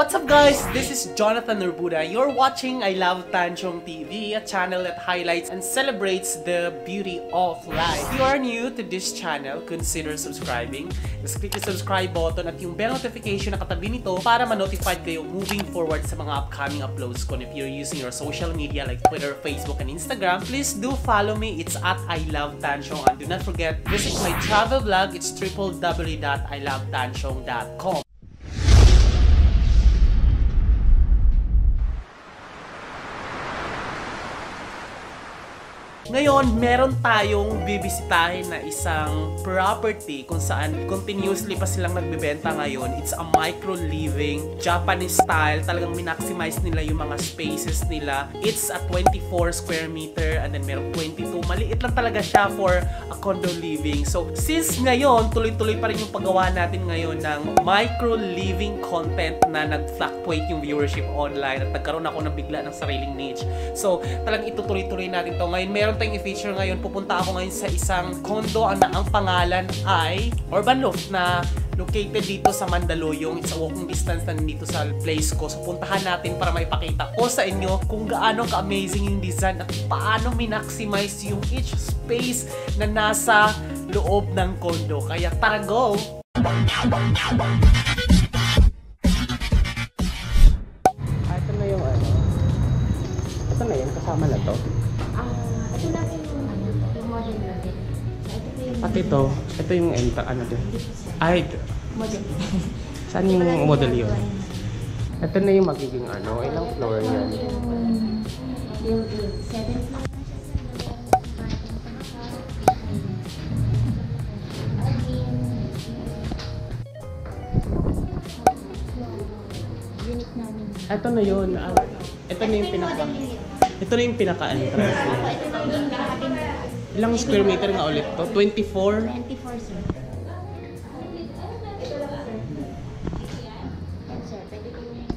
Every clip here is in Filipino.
What's up guys? This is Jonathan Norbuda. You're watching I Love Tanchong TV, a channel that highlights and celebrates the beauty of life. If you are new to this channel, consider subscribing. Just click the subscribe button at yung bell notification na katabi nito para ma-notified kayo moving forward sa mga upcoming uploads ko. And if you're using your social media like Twitter, Facebook, and Instagram, please do follow me. It's at I Love Tanchong. And do not forget, visit my travel blog. It's www.ilovetanchong.com. Ngayon, meron tayong bibisitahin na isang property kung saan continuously pa silang nagbebenta ngayon. It's a micro-living, Japanese style. Talagang minaximize nila yung mga spaces nila. It's a 24 square meter and then meron 22. Maliit lang talaga siya for a condo living. So, since ngayon, tuloy-tuloy pa rin yung paggawa natin ngayon ng micro-living content na nag-fluctuate yung viewership online at nagkaroon ako ng bigla ng sariling niche. So, talagang itutuloy-tuloy natin to. Ngayon, meron tayong i-feature ngayon. Pupunta ako ngayon sa isang condo na ang pangalan ay Urban Loft na located dito sa Mandaluyong. It's a walking distance na dito sa place ko. So puntahan natin para maipakita ko sa inyo kung gaano ka-amazing yung design at paano minaximize yung each space na nasa loob ng condo. Kaya tara, go! Ito na yung ano. Ito na yun, kasama na to. Ito lang yung model natin. At ito yung ano din. Ay, Model. saan yung model yun? Ito na yung magiging ano, ilang floor yan? Yung 7 floor. Unit namin. Ito na yun. Ito na yung pinaka. Ito na yung pinaka-entrance. Ito na yung ating Ilang square meter nga ulit to? 24? 24, sir. Ito lang, sir. Yan, sir. Pwede ko yung...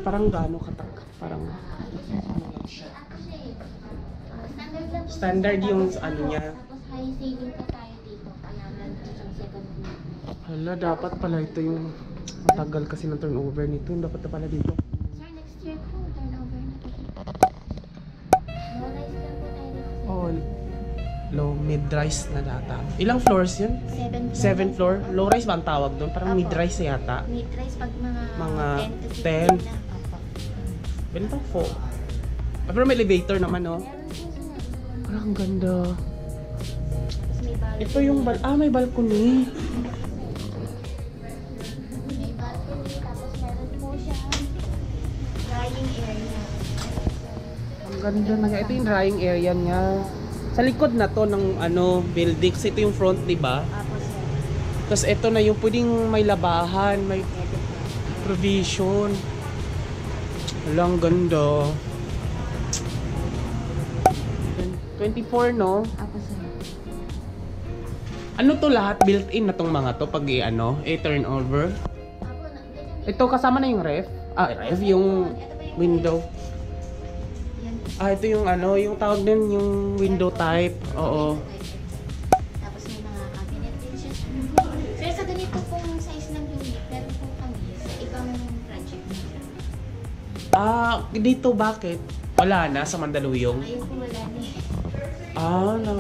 Parang gaano katak? Parang... Standard lang. Standard yung ano niya. Tapos high ceiling pa tayo dito. Kaya nandito yung second floor. Hala, dapat pala ito yung... Matagal kasi ng turnover nito. Dapat na pala dito. Sir, next year po, turnover na po. Low-rise lang po tayo dito. Oh, low, mid-rise na data. Ilang floors yun? 7 floor. Low-rise ba ang tawag doon? Parang Opo. mid-rise yata. Mid-rise pag mga 10 to 10. 15 na. Opo. Ganitong 4. Pero may elevator naman, no? Meron po, sir. Parang ang ganda. Tapos may balcony. Ito yung may balcony. May balcony. Tapos meron po siya drying area. Ang ganda na. Ito yung drying area niya. Sa likod na to ng ano, buildings. Ito yung front, di ba? Opo, sir. Tapos ito na yung pwedeng may labahan, may provision. Wala, ang ganda. 24, no? Opo, sir. Ano to lahat? Built-in na tong mga to pag i-turn over? Opo, ganyan. Ito kasama na yung ref? Ref, yung window. Yan. Ito yung yung tawag din, yung window type. Oo. Tapos may mga cabinet din siya. Sir, sa ganito pong size ng unit, meron po kami sa ibang project. Dito bakit? Wala na sa Mandaluyong? Ayun po wala ni. Ano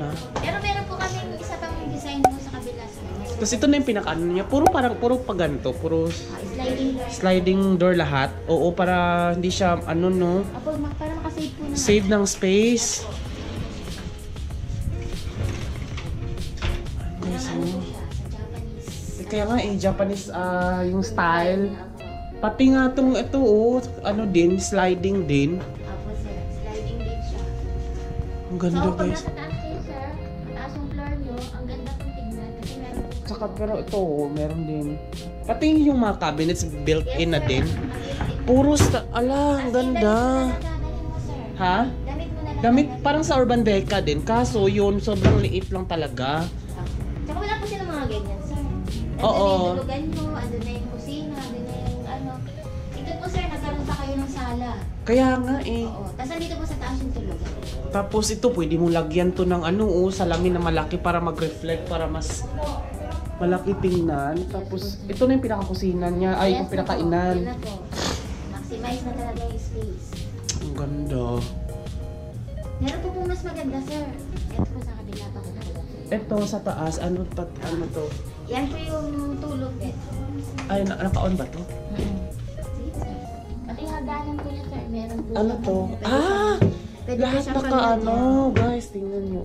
na. Pero meron po kami isa pang design po sa kabila sa Tapos ito na yung pinaka-ano niya. Puro pag ganito. Puro sliding door. sliding door lahat. Oo, para hindi siya no. Apo, para makasave po ng Save ng space. Guys, ano po siya sa Japanese. Kaya nga Japanese yung style. Pati nga itong din, sliding din. Apo, sir. Sliding din siya. Ang ganda, So, pag guys. nasa taas kayo, sir, taas yung floor nyo, ang ganda pong tignan kasi meron po. Saka pero ito, meron din. Pati yung mga cabinets built-in na din. Puro ang ganda. Ha? Damit mo na lang. Damit parang sa Urban Deca din. Kaso yun, sobrang liit lang talaga. Tsaka wala po siya ng mga ganyan, sir. Oo. Andun na yung tulugan mo, andun na yung kusina, andun na yung ano. Ito po, sir, nagkaroon pa kayo ng sala. Kaya nga eh. Oo. Tapos nandito po sa taas yung tulugan. Tapos ito, pwede mo lagyan to ng salamin na malaki para mag-reflect, para mas Malaki tingnan. Tapos, ito na yung pinakakusinan niya. Ay, yung pinakainan. Yan na po. Maximize na talaga yung space. Ang ganda. Meron po pong mas maganda, sir. Ito po sa kabila pa. Ito sa taas, ano to? Yan po yung tulog bed. Ay, naka-on ba to? Sige, sir. Pati hagdanan po niya, sir. Meron po. Ano to? Pwede po Lahat siyang naka-ano, pamilya. guys, tingnan nyo.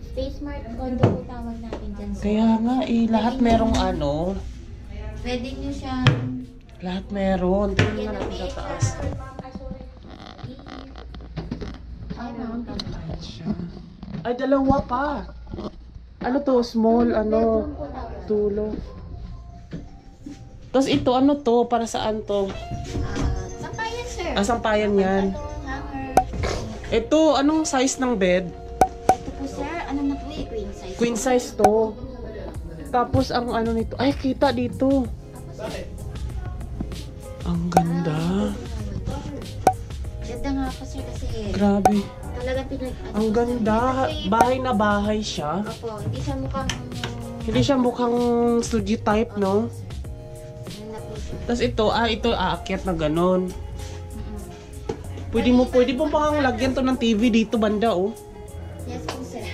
Space Smart Condo po tawag natin dyan, sir. Kaya nga lahat merong ano. Pwede nyo siyang... Lahat meron. Tingnan Yan nga ang natin sa PHR. taas. Ay, mountain. Ay, dalawa pa. Ano to? Small, ano? Bedroom po tawag. Tulo. Tapos ito, ano to? Para saan to? Sampayan, sir. Sampayan yan. Ito, hanger. Ito, anong size ng bed? Ito po, sir. Ano na po eh? Queen size. Queen size to. Tapos ang ano nito, ay kita dito. Ang ganda. Ganda nga po, sir, kasi Grabe. talaga pinag... Ang ganda. Bahay na bahay siya. Opo, hindi siya mukhang... Hindi siya mukhang studio type, no? Ano na po siya. Tapos ito aakyat na ganun. Mm-mm. Pwede mo pang lagyan to ng TV dito banda, oh. Yes po, sir.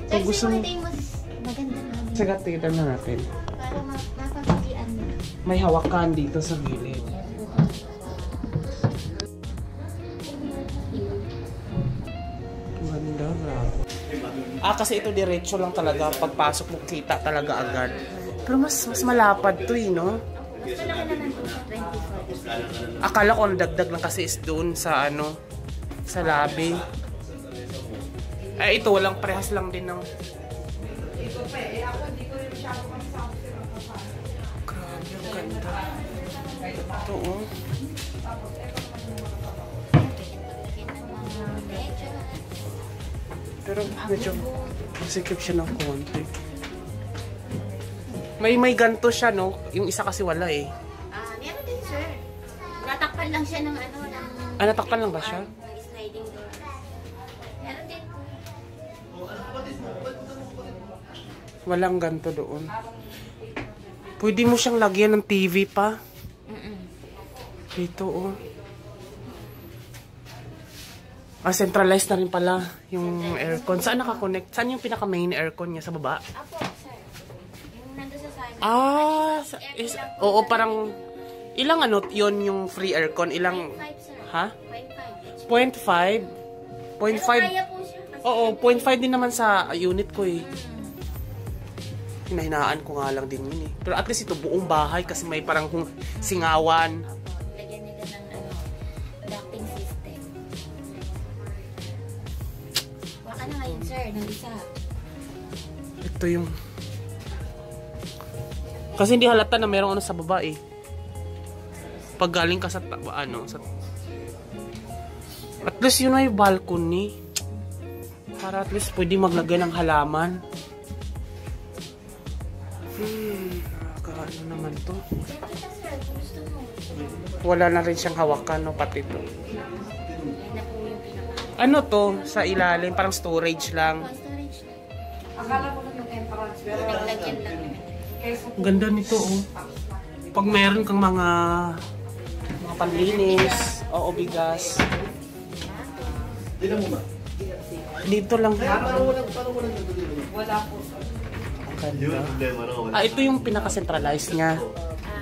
Kung gusto Sir, mo- ito yung mas maganda namin. Sagat, tignan na natin. Para mapapagian mo. May hawakan dito sa gilid. Ang ganda, grabe. Kasi ito diretso lang talaga. Pagpasok mo, kita talaga agad. Pero mas malapad to eh, no? Mas malaki naman po sa 24. Akala ko dagdag lang kasi is doon sa ano, sa lobby. Ay, ito walang parehas lang din ng... Grabe, ang ganda. Ito, oh. Pero medyo masikip siya ng konti. May ganto siya, no? Yung isa kasi wala eh. Meron din, sir. Natakpan lang siya ng ano, ng... Natakpan lang ba siya? Sliding door. Meron din po. Walang ganto doon. Pwede mo siyang lagyan ng TV pa. Dito, oh. Centralized na rin pala yung aircon. Saan nakakonect? Saan yung pinaka-main aircon niya? Sa baba? Apo, sir. Yung nandun sa side. Oo, parang... Ilang ano yun yung free aircon? Ilang... 0.5, sir. Ha? 0.5? 0.5. 0.5? Kaya po siya. Kasi Oo, 0.5 din naman sa unit ko eh. Hinahinaan ko nga lang din yun eh. Pero at least ito buong bahay kasi may parang singawan. lagyan nila ng ano, ducting system. Waka na ngayon, sir, ng isa. Ito yung... Kasi hindi halata na merong ano sa baba eh. Pag galing ka sa ano, sa... At least yun na yung balcony. Para at least pwede maglagay ng halaman. Nakakaano naman to. Yan kita, sir, kung gusto mo. Wala na rin siyang hawakan, no, pati to. Yan na po yung pinaka. Ano to? Sa ilalim, parang storage lang. Storage na. Akala ko lang yung entrance, pero Naglagyan lang. Ang ganda nito, oh. Pag meron kang mga panlinis, o bigas. Dito lang. wala po. Ang ganda. Ito yung pinaka-centralized niya.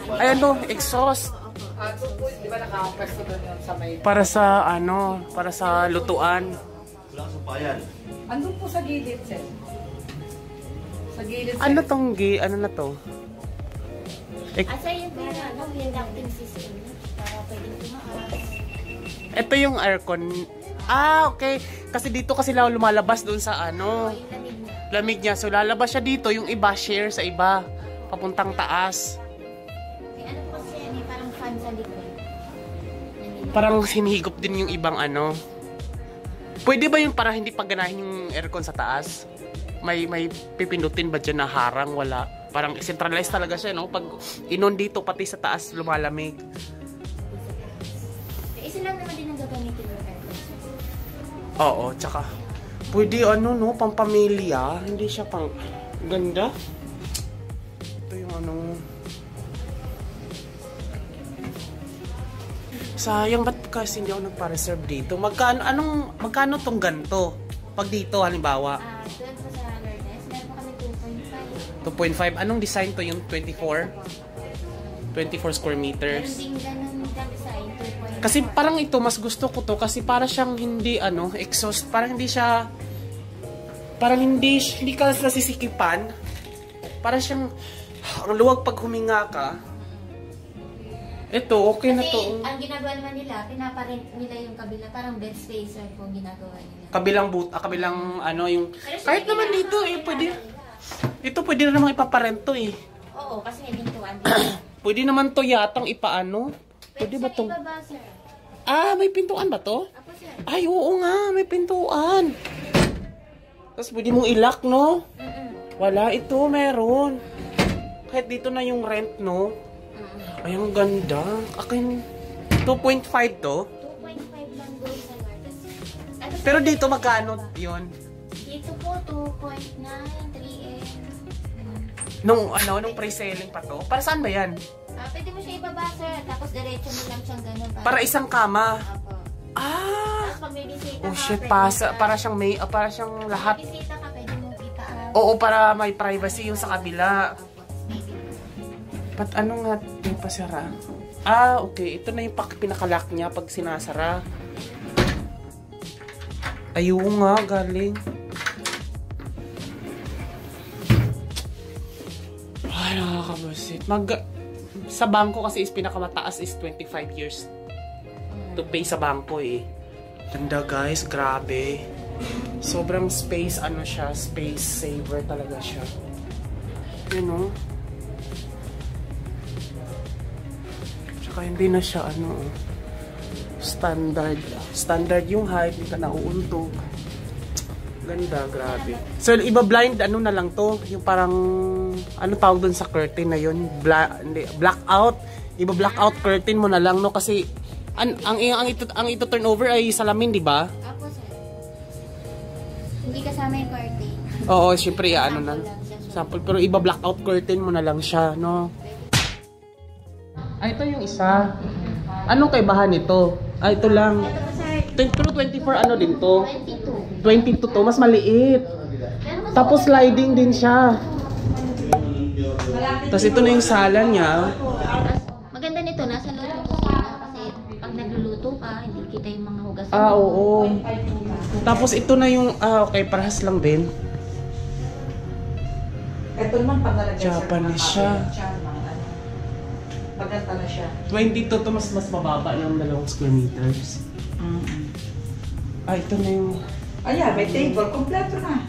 Ayan to, exhaust. Doon po, di ba naka-pwesto doon yun sa may... Para sa, ano, para sa lutuan. Andun po sa gilid, sir. Sa gilid, sir. Ano tong ano na to? Sir, yun po yung ano, yung ducting system. Para pwedeng tumaas. Ito yung aircon. Okay. Kasi dito kasi lumalabas doon sa ano, Yung lamig na. lamig niya. So lalabas siya dito, yung iba share sa iba. Papuntang taas. May ano po kasi yan, may parang fan sa likod. Yan. Parang sinihigop din yung ibang ano. Pwede ba yung para hindi pagganahin yung aircon sa taas? May pipindutin ba dyan na harang? Wala. Parang centralized talaga siya, no? Pag inon dito, pati sa taas, lumalamig. Isa lang naman din ang gagamitin mo aircon. Oo, tsaka pwede ano, no? Pampamilya. Hindi siya pang ganda. Ito yung ano. Sayang, ba't kasi hindi ako nagpa-reserve dito? Magkano tong ganito? Pag dito, halimbawa. Doon po sa Lourdes, meron po kami 2.5. 2.5. Anong design to? Yung 24? 24 square meters. Meron din ganun na design, 2.5. Kasi parang ito, mas gusto ko to kasi para siyang hindi, exhaust. Parang hindi siya, hindi ka nasisikipan. Para siyang, ang luwag pag huminga ka. Ito, okay na to. Kasi ang ginagawa naman nila, pinaparent nila yung kabila, parang bed spacer po ginagawa nila. Kabilang yung, Pero kahit naman dito pwede. Ito pwede na namang ipaparento Oo, kasi may pintuan dito. Pwede naman to yatang ipaano. Pwede ba tong, Ibaba, sir. may pintuan ba to? Apo, sir. Ay, oo nga, may pintuan. Tapos pwede mong ilak, no? Wala, ito, meron. Kahit dito na yung rent, no? Ay, ang ganda. Akin, 2.5 to. 2.5 lang doon sa Lourdes. Pero dito, magkano yun? Dito po, 2.9, 3M. Nung pre-selling pa to? Para saan ba yan? Pwede mo siya ibaba, sir. Tapos diretso mo lang siyang ganun. Para isang kama. Apo. Ah! Tapos pag may bisita Oh ka, shit, pwede para siyang lahat. Pag may bisita ka, pwede mo itaas. Oo, para may privacy yung sa kabila. Apo. Maybe. Ba't ano nga yung pasara? Okay. Ito na yung pinakalock niya pag sinasara. Ayun nga, galing. Ay, nakakabusit. Sa bangko kasi is pinakamataas is 25 years to pay sa bangko Ganda guys, grabe. Sobrang space, space saver talaga siya. You know? Tsaka hindi na siya standard yung height, hindi ka nauuntog. Ganda, grabe. So, iba-blind, na lang to? Yung parang, tawag dun sa curtain na yun? Blackout. Iba-blackout curtain mo na lang, no? Kasi, ang ito turnover ay salamin, di ba? Apo, sir. Hindi kasama yung curtain. Oo, syempre, sample. Pero iba-blackout curtain mo na lang siya, no? Ito yung isa. Anong kaibahan nito? Ito lang. Ito po, sir. Pero 24 din to? 22. 22 to, mas maliit. Pero mas Tapos sliding din siya. Tapos ito na yung sala niya. maganda nito, nasa loob yung kusina. Kasi pag nagluluto ka, hindi kita yung mga hugasan. Oo. Tapos ito na yung, okay, parehas lang din. Ito naman pag nalagay Japanese siya. Maganda na siya. 22 to, mas mababa ng 2 square meters. Ito na yung... Ayan, may table. Kompleto na.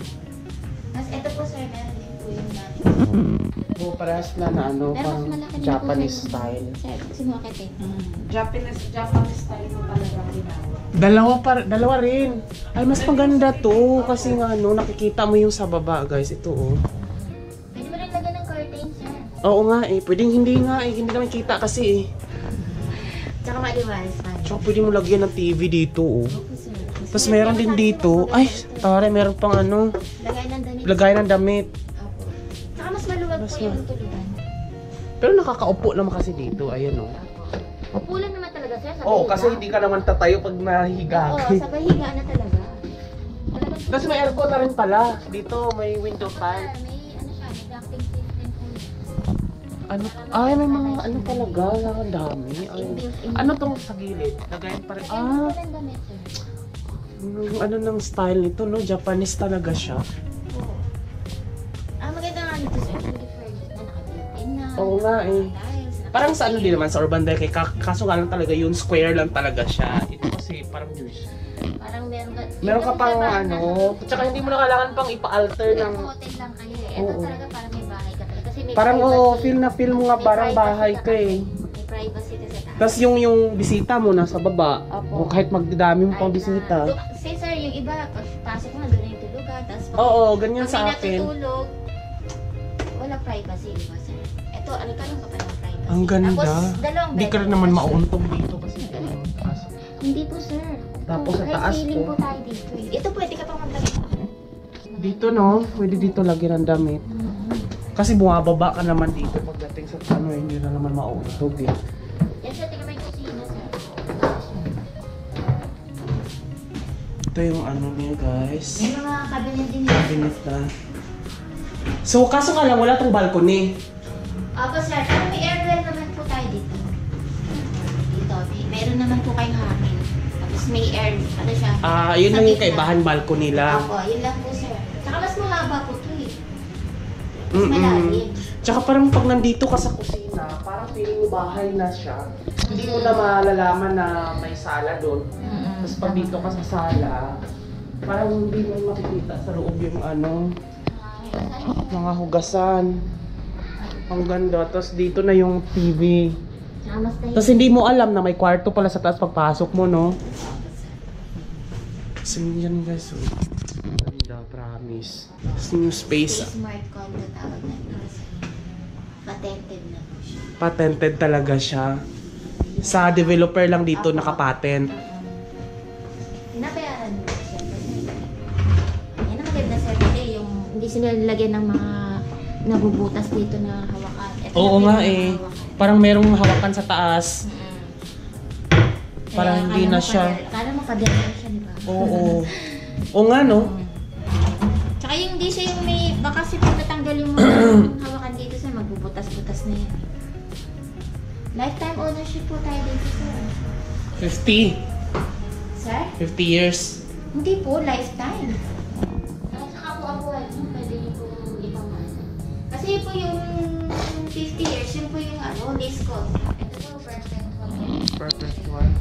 Tapos ito po, sir, meron din po yung natin. Parehas na Pero mas parang malaki din Japanese po, sir. style. Sir, sinukat Japanese style mo talaga ginawa. Dalawa rin. Ay, mas maganda to. Kasi nga, nakikita mo yung sa baba, guys. Ito, Pwede mo rin lagyan ng curtain, sir. Oo nga pwedeng hindi nga hindi naman kita kasi Tsaka maliwalas pa. Tsaka pwede mo lagyan ng TV dito Opo, sir. Tapos meron din dito. Ay, tara, meron pang Lagay ng damit. lagay ng damit. Opo. Tsaka mas maluwag po yung tulugan. Pero nakakaupo naman kasi dito. Ayan Upulan naman talaga, sir. Sa Oo, bahiga. kasi hindi ka naman tatayo pag nahiga. Oo, sa bahiga na talaga. Tapos may aircon na rin pala. Dito may window fan. May siya, may ducting system po. Ay, may mga talaga. Ang dami. Ay, ano tong sa gilid? Lagayan pa rin. Walang damit, sir. Yung ng style nito, no? Japanese talaga siya. Oo. Maganda nga nito, sir. Fully furnished na naka-built-in na. Oo nga tiles, Parang sa din naman, sa Urban Decay, kaso nga lang talaga yun, square lang talaga siya. Ito kasi parang Parang meron ka pang tsaka hindi mo na kailangan pang ipa-alter ng... hotel lang kayo eh. Ito talaga parang may bahay ka talaga. Kasi may Parang privacy. feel mo nga May parang privacy bahay ka May privacy ka sa taas. Tapos yung bisita mo nasa baba, o kahit magdadami mo pang bisita. Kasi sir, yung iba, pasok mo, doon na yung tulugan. Tapos Oo, ganyan pag sa may akin. natutulog, wala privacy, di ba sir? Ito, ano ka lang ka pa ng privacy. Ang ganda. Tapos, dalawang Hindi ka rin bedroom naman na siya. mauuntog dito kasi Hindi po sir. Tapos sa Kahit taas ceiling po. po tayo dito eh. Ito pwede ka pang maglagay. Dito no, pwede dito lagyan ng damit. Kasi bumababa ka naman dito pagdating sa ano, hindi na naman mauutog eh. Yan sir, tingnan mo yung kusina sir. Ito yung ano niya guys. May mga cabinet din yun. Cabinet na. So kaso nga lang wala tong balcony. Opo sir, pero may airwell naman po tayo dito. Dito, meron naman po kayong hangin. Tapos may air, ano siya. Yun sa lang yung gitna. kaibahan balcony lang. Opo, yun lang po sir. Tsaka mas mahaba po ito eh. Mas malalim. Tsaka parang pag nandito ka sa kusina, parang feeling mo bahay na siya. Hindi mo na malalaman na may sala doon. Tapos pag dito ka sa sala, parang hindi mo makikita sa loob yung ano, mga hugasan. Ang ganda. Tapos dito na yung TV. Tsaka mas tayo. Tapos hindi mo alam na may kwarto pala sa taas pagpasok mo, no? Kasi yan guys, oh. Ganda, promise. Tapos yung space. Smart condo tawag na ito. Patented na po siya. Patented talaga siya. Sa developer lang dito nakapatent. Pinabayaran mo siya. Yan ang maganda sir. Kasi yung hindi sila nilagyan ng mga nabubutas dito na hawakan. Ito Oo lang nga yung eh. hawakan. Parang merong hawakan sa taas. Parang Kaya hindi na siya. Kala mo kadera siya, di ba? Oo. Oo nga no. Tsaka yung hindi siya yung may, baka kasi pag natanggalin mo yung hawakan dito sir, magbubutas-butas na yan. Lifetime ownership po tayo dito sir. 50. Sir? 50 years. Hindi po, lifetime. Saka po ang buhay mo, pwede niyo po ibang ano. Kasi po yung 50 years, yun po yung ano, lease cost. Ito po, perfect one. Perfect one.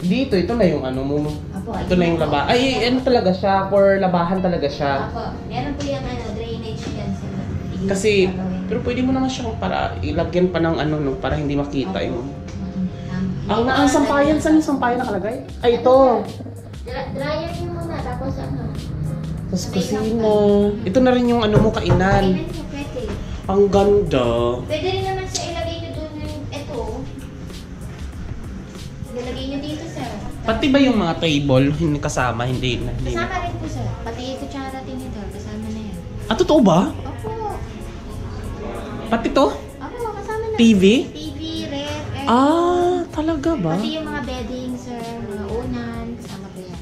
Dito, ito na yung ano mo. Apo, Ito na yung laba. Ay, ano talaga siya? For labahan talaga siya. Apo, meron po yung ano, drainage yan sir. Kasi, pero pwede mo naman siyang para ilagyan pa ng ano, no, para hindi makita yung... Ang sampayan, saan yung sampayan nakalagay? Ay, ito. Dryer niyo muna, tapos ano. Tapos kusina. Ito na rin yung ano mo, kainan. Kainan niyo, pwede. Ang ganda. Pwede rin naman siya ilagay niyo doon yung ito. Ilagay niyo dito sir. Pati ba yung mga table, hindi kasama, hindi na. Hindi. Kasama rin po sir. Pati yung kutsara din nito, kasama na yan. Totoo ba? Opo. Pati to? Opo, kasama na. TV? TV, ref, aircon. Talaga ba? Pati yung mga bedding sir, mga unan, kasama po yan.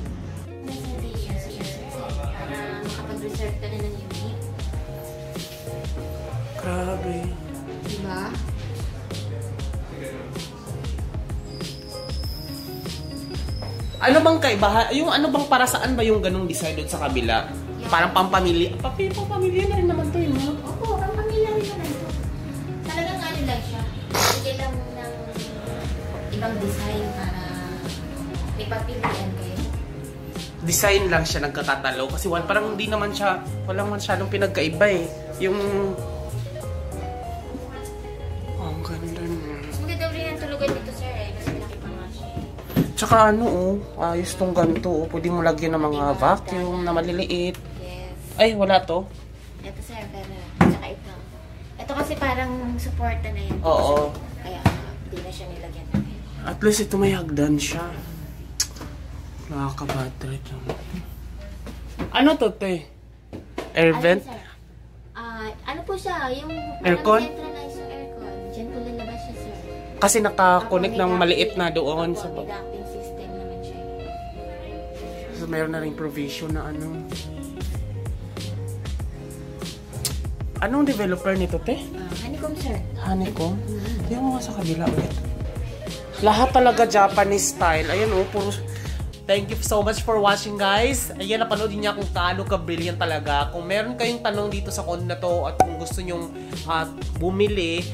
Para makapag-reserve ka na ng unit. Grabe. Diba? Ano bang kaibahan? Yung ano bang para saan ba yung ganung design doon sa kabila? Parang pampamilya. Pampamilya na rin naman to yun, no? Opo, ang pamilya rin naman ito. Talagang ano lang siya. Sige lang ng ibang design para may pagpilian kayo. Design lang siya nagkatatalo kasi parang hindi naman siya, walang masyadong pinagkaiba eh. Yung... Oh, ang ganda niya. Mas maganda rin ang tulugan dito sir eh. Mas malaki pa nga siya. Tsaka ano ayos tong ganito oh. Pwede mo lagyan ng mga vacuum na maliliit. Yes. Ay, wala to. Ito sir, pero tsaka ito. Ito kasi parang supporta na yan. Oo. Kaya hindi na siya nilagyan. At least ito may hagdan siya. Nakaka-bad trip naman. Ano to, te? Air vent? Sir? Ano po siya? Yung Aircon? centralized yung aircon. Diyan po lalabas siya sir. Kasi naka-connect ng maliit na doon sa... May ducting system naman siya. So, mayroon na rin provision na ano. Anong developer nito, te? Honeycomb sir. Honeycomb? Tingnan mo nga sa kabila ulit. Lahat talaga Japanese style. Ayan puro... Thank you so much for watching guys. Ayan, napanood niya kung kaano ka-brilliant talaga. Kung meron kayong tanong dito sa condo na to at kung gusto nyong bumili,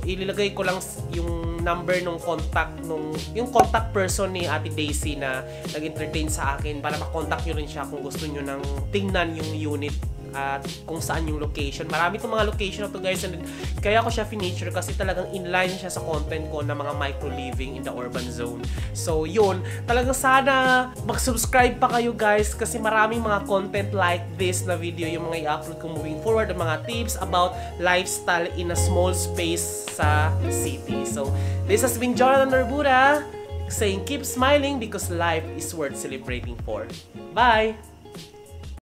ililagay ko lang yung number ng contact yung contact person ni Ate Daisy na nag-entertain sa akin para makontak nyo rin siya kung gusto nyo nang tingnan yung unit at kung saan yung location. Marami itong mga location na to guys, and kaya ko siya feature kasi talagang inline siya sa content ko na mga micro-living in the urban zone. So yun, talagang sana mag-subscribe pa kayo guys kasi maraming mga content like this na video yung mga i-upload ko moving forward, ang mga tips about lifestyle in a small space sa city. So this has been Jonathan Norbura saying keep smiling because life is worth celebrating for. Bye!